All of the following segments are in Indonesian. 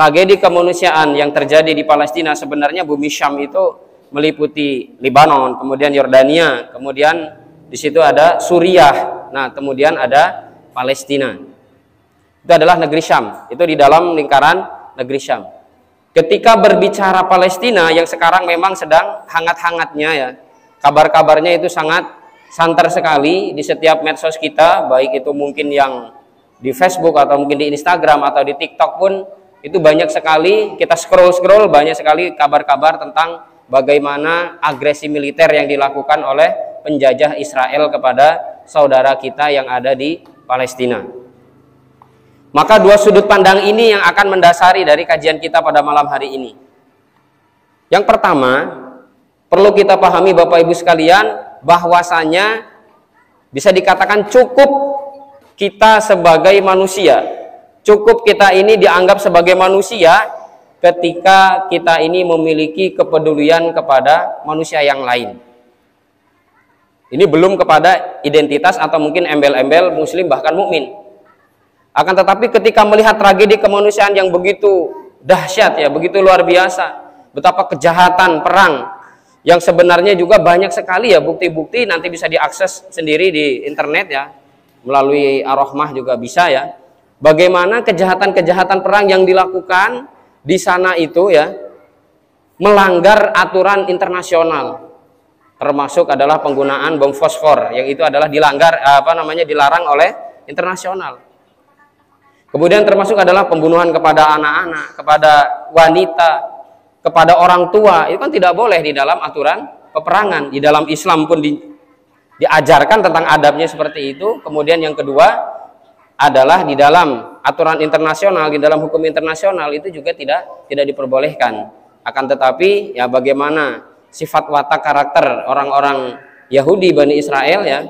tragedi kemanusiaan yang terjadi di Palestina, sebenarnya bumi Syam itu meliputi Lebanon, kemudian Yordania, kemudian di situ ada Suriah, nah kemudian ada Palestina. Itu adalah negeri Syam, itu di dalam lingkaran negeri Syam. Ketika berbicara Palestina yang sekarang memang sedang hangat-hangatnya ya, kabar-kabarnya itu sangat santer sekali di setiap medsos kita, baik itu mungkin yang di Facebook atau mungkin di Instagram atau di TikTok pun itu banyak sekali, kita scroll banyak sekali kabar-kabar tentang bagaimana agresi militer yang dilakukan oleh penjajah Israel kepada saudara kita yang ada di Palestina. Maka dua sudut pandang ini yang akan mendasari dari kajian kita pada malam hari ini. Yang pertama, perlu kita pahami Bapak Ibu sekalian, bahwasanya bisa dikatakan cukup kita sebagai manusia, cukup kita ini dianggap sebagai manusia ketika kita ini memiliki kepedulian kepada manusia yang lain. Ini belum kepada identitas atau mungkin embel-embel muslim bahkan mukmin. Akan tetapi ketika melihat tragedi kemanusiaan yang begitu dahsyat ya, begitu luar biasa, betapa kejahatan perang yang sebenarnya juga banyak sekali ya bukti-bukti, nanti bisa diakses sendiri di internet ya, melalui Ar-Rahmah juga bisa ya. Bagaimana kejahatan-kejahatan perang yang dilakukan di sana itu ya melanggar aturan internasional. Termasuk adalah penggunaan bom fosfor yang itu adalah dilarang oleh internasional. Kemudian termasuk adalah pembunuhan kepada anak-anak, kepada wanita, kepada orang tua. Itu kan tidak boleh di dalam aturan peperangan. Di dalam Islam pun diajarkan tentang adabnya seperti itu. Kemudian yang kedua adalah di dalam aturan internasional, di dalam hukum internasional itu juga tidak diperbolehkan. Akan tetapi ya bagaimana sifat watak karakter orang-orang Yahudi Bani Israel ya,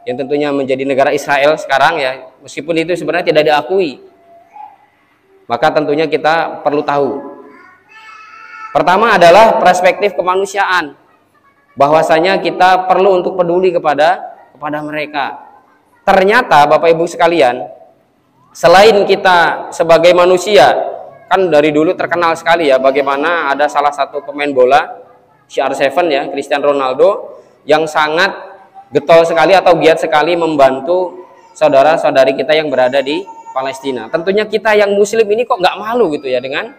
yang tentunya menjadi negara Israel sekarang ya, meskipun itu sebenarnya tidak diakui, maka tentunya kita perlu tahu. Pertama adalah perspektif kemanusiaan, bahwasanya kita perlu untuk peduli kepada mereka. Ternyata Bapak Ibu sekalian, selain kita sebagai manusia, kan dari dulu terkenal sekali ya bagaimana ada salah satu pemain bola CR7 ya, Cristiano Ronaldo, yang sangat getol sekali atau giat sekali membantu saudara-saudari kita yang berada di Palestina. Tentunya kita yang muslim ini kok nggak malu gitu ya dengan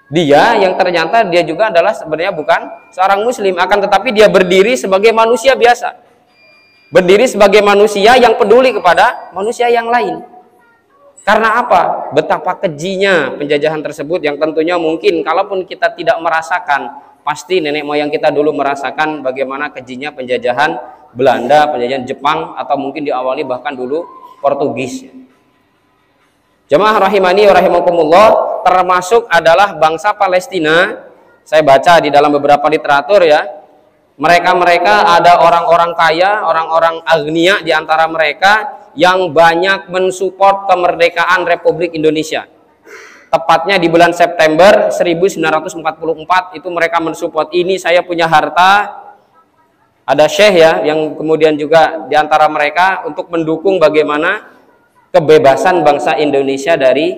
dia yang ternyata dia juga adalah sebenarnya bukan seorang muslim, akan tetapi dia berdiri sebagai manusia biasa, berdiri sebagai manusia yang peduli kepada manusia yang lain. Karena apa? Betapa kejinya penjajahan tersebut yang tentunya mungkin kalaupun kita tidak merasakan, pasti nenek moyang kita dulu merasakan bagaimana kejinya penjajahan Belanda, penjajahan Jepang, atau mungkin diawali bahkan dulu Portugis. Jemaah rahimani wa rahimakumullah, termasuk adalah bangsa Palestina. Saya baca di dalam beberapa literatur ya, mereka ada orang-orang kaya, orang-orang agnia di antara mereka yang banyak mensupport kemerdekaan Republik Indonesia. Tepatnya di bulan September 1944 itu mereka mensupport ini. Saya punya harta. Ada syekh ya yang kemudian juga di antara mereka untuk mendukung bagaimana kebebasan bangsa Indonesia dari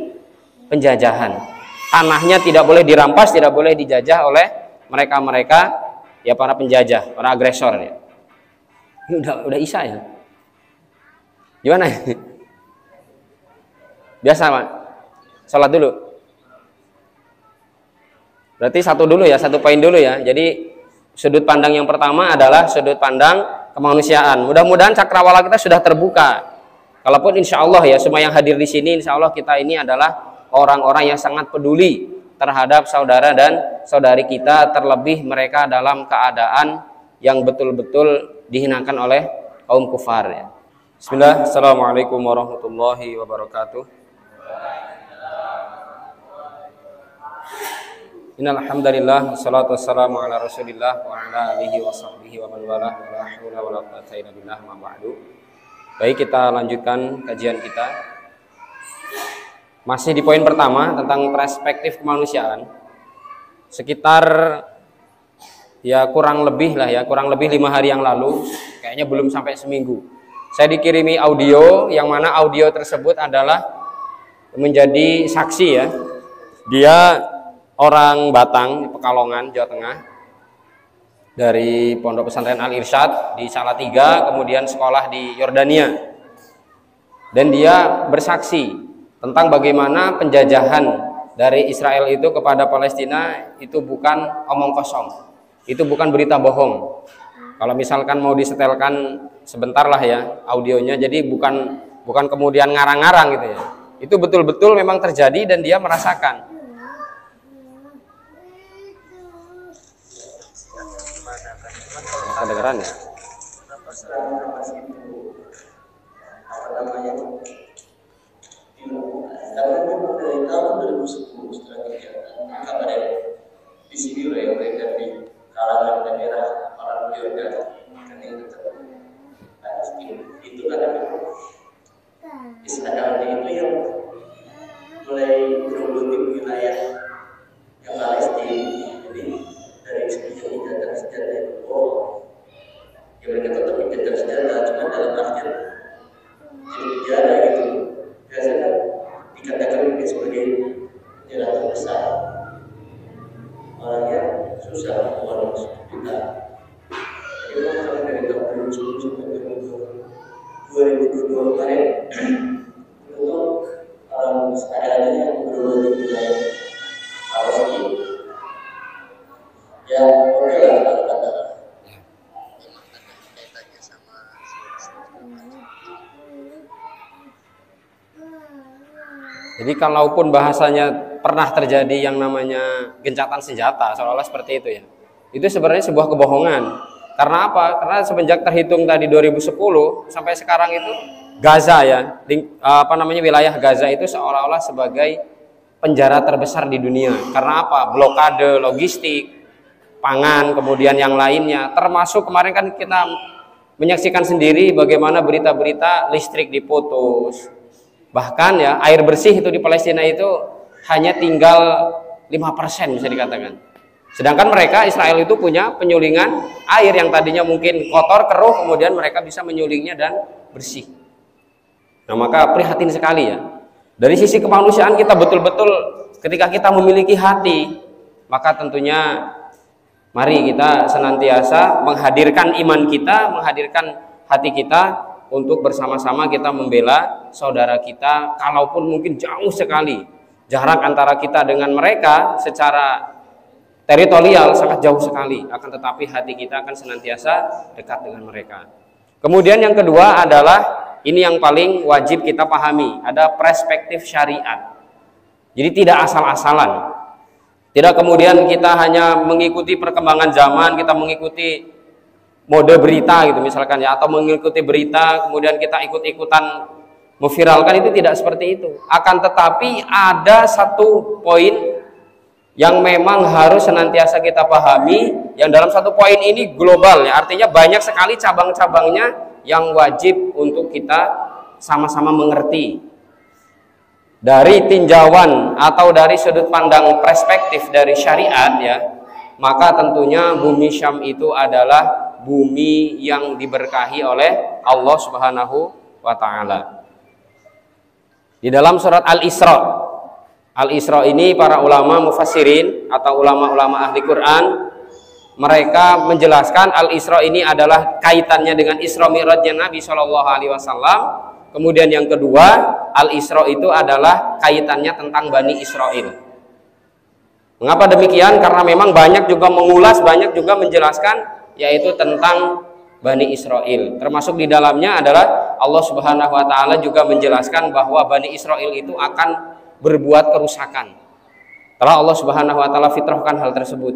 penjajahan. Tanahnya tidak boleh dirampas, tidak boleh dijajah oleh mereka-mereka ya, para penjajah, para agresor ya. Ini udah Isya ya. Gimana? Biasa Pak. Sholat dulu. Berarti satu poin dulu ya. Jadi sudut pandang yang pertama adalah sudut pandang kemanusiaan. Mudah-mudahan cakrawala kita sudah terbuka. Kalaupun insya Allah ya, semua yang hadir di sini insya Allah kita ini adalah orang-orang yang sangat peduli terhadap saudara dan saudari kita, terlebih mereka dalam keadaan yang betul-betul dihinakan oleh kaum kufar ya. Bismillah, assalamualaikum warahmatullahi wabarakatuh. Innal hamdalillah wassalatu wassalamu ala Rasulillah wa ala alihi wa sahbihi wa man walah wa la haula wa la quwwata illa billah ma ba'du. Baik, kita lanjutkan kajian kita. Masih di poin pertama tentang perspektif kemanusiaan. Sekitar ya kurang lebih 5 hari yang lalu, kayaknya belum sampai seminggu, saya dikirimi audio yang mana audio tersebut adalah menjadi saksi ya Dia orang Batang, Pekalongan, Jawa Tengah, dari Pondok Pesantren Al-Irsyad di Salatiga, kemudian sekolah di Yordania. Dan dia bersaksi tentang bagaimana penjajahan dari Israel itu kepada Palestina itu bukan omong kosong, itu bukan berita bohong. Kalau misalkan mau disetelkan sebentar lah ya audionya, jadi bukan kemudian ngarang-ngarang gitu ya. Itu betul-betul memang terjadi dan dia merasakan. Kedengeran ya? Dari tahun 2010 setelah kegiatan kabar di sini yang beredar di kalangan daerah orang Jordan dan yang tetap Palestina itu adalah Israel itu yang mulai berebut wilayah yang Palestina. Jadi dari senjata itu ya mereka tetap menjajah senjata, cuma dalam artian jadi penjara gitu. Biasanya dikatakan sebagai penjara terbesar. Orangnya susah orang kita. Jadi orang dari tahun 2010 sampai 2022 kemarin itu orang seadanya yang berada di wilayah Palestina. Ya oke lah kalau kata. Jadi kalaupun bahasanya pernah terjadi yang namanya gencatan senjata, seolah-olah seperti itu ya, itu sebenarnya sebuah kebohongan. Karena apa? Karena semenjak terhitung tadi 2010 sampai sekarang itu Gaza ya, wilayah Gaza itu seolah-olah sebagai penjara terbesar di dunia. Karena apa? Blokade logistik, pangan, kemudian yang lainnya. Termasuk kemarin kan kita menyaksikan sendiri bagaimana berita-berita listrik diputus. Bahkan ya air bersih itu di Palestina itu hanya tinggal 5% bisa dikatakan. Sedangkan mereka Israel itu punya penyulingan air yang tadinya mungkin kotor, keruh, kemudian mereka bisa menyulingnya dan bersih. Nah maka prihatin sekali ya. Dari sisi kemanusiaan kita betul-betul ketika kita memiliki hati, maka tentunya mari kita senantiasa menghadirkan iman kita, menghadirkan hati kita untuk bersama-sama kita membela saudara kita, kalaupun mungkin jauh sekali jarak antara kita dengan mereka secara teritorial sangat jauh sekali, akan tetapi hati kita akan senantiasa dekat dengan mereka. Kemudian yang kedua adalah ini yang paling wajib kita pahami, ada perspektif syariat. Jadi tidak asal-asalan. Tidak kemudian kita hanya mengikuti perkembangan zaman, kita mengikuti mode berita gitu misalkan ya, atau mengikuti berita kemudian kita ikut-ikutan memviralkan, itu tidak seperti itu. Akan tetapi ada satu poin yang memang harus senantiasa kita pahami, yang dalam satu poin ini global ya, artinya banyak sekali cabang-cabangnya yang wajib untuk kita sama-sama mengerti. Dari tinjauan atau dari sudut pandang perspektif dari syariat ya, maka tentunya bumi Syam itu adalah bumi yang diberkahi oleh Allah Subhanahu wa taala. Di dalam surat Al-Isra, Al-Isra ini para ulama mufassirin atau ulama-ulama ahli Quran, mereka menjelaskan Al-Isra ini adalah kaitannya dengan Isra Mi'rajnya Nabi Shallallahu alaihi wasallam. Kemudian yang kedua, Al-Isra itu adalah kaitannya tentang Bani Israel. Mengapa demikian? Karena memang banyak juga mengulas, banyak juga menjelaskan, yaitu tentang Bani Israel. Termasuk di dalamnya adalah Allah Subhanahu wa taala juga menjelaskan bahwa Bani Israel itu akan berbuat kerusakan. Telah Allah Subhanahu wa taala fitrahkan hal tersebut.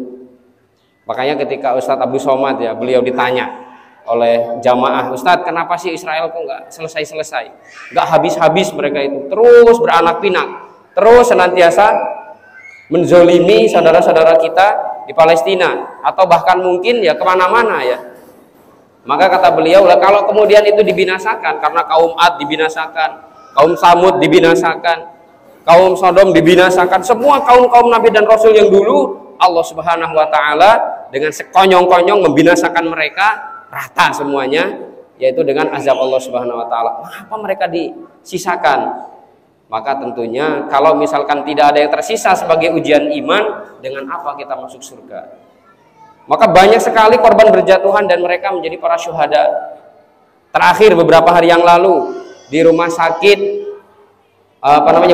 Makanya ketika Ustadz Abdul Somad ya, beliau ditanya oleh jamaah, Ustadz kenapa sih Israel kok nggak selesai-selesai, nggak habis-habis mereka itu, terus beranak pinak, terus senantiasa menzolimi saudara-saudara kita di Palestina, atau bahkan mungkin ya kemana-mana ya. Maka kata beliau, lah kalau kemudian itu dibinasakan, karena kaum Ad dibinasakan, kaum Samud dibinasakan, kaum Sodom dibinasakan, semua kaum-kaum Nabi dan Rasul yang dulu, Allah Subhanahu wa taala dengan sekonyong-konyong membinasakan mereka rata semuanya, yaitu dengan azab Allah Subhanahu wa taala. Mengapa mereka disisakan? Maka tentunya kalau misalkan tidak ada yang tersisa sebagai ujian iman, dengan apa kita masuk surga? Maka banyak sekali korban berjatuhan dan mereka menjadi para syuhada. Terakhir beberapa hari yang lalu di rumah sakit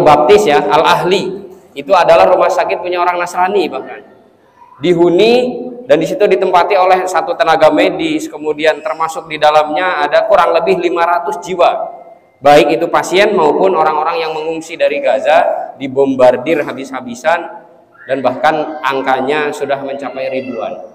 Baptis ya, Al-Ahli. Itu adalah rumah sakit punya orang Nasrani bahkan. Dihuni dan di situ ditempati oleh satu tenaga medis, kemudian termasuk di dalamnya ada kurang lebih 500 jiwa. Baik itu pasien maupun orang-orang yang mengungsi dari Gaza, dibombardir habis-habisan dan bahkan angkanya sudah mencapai ribuan.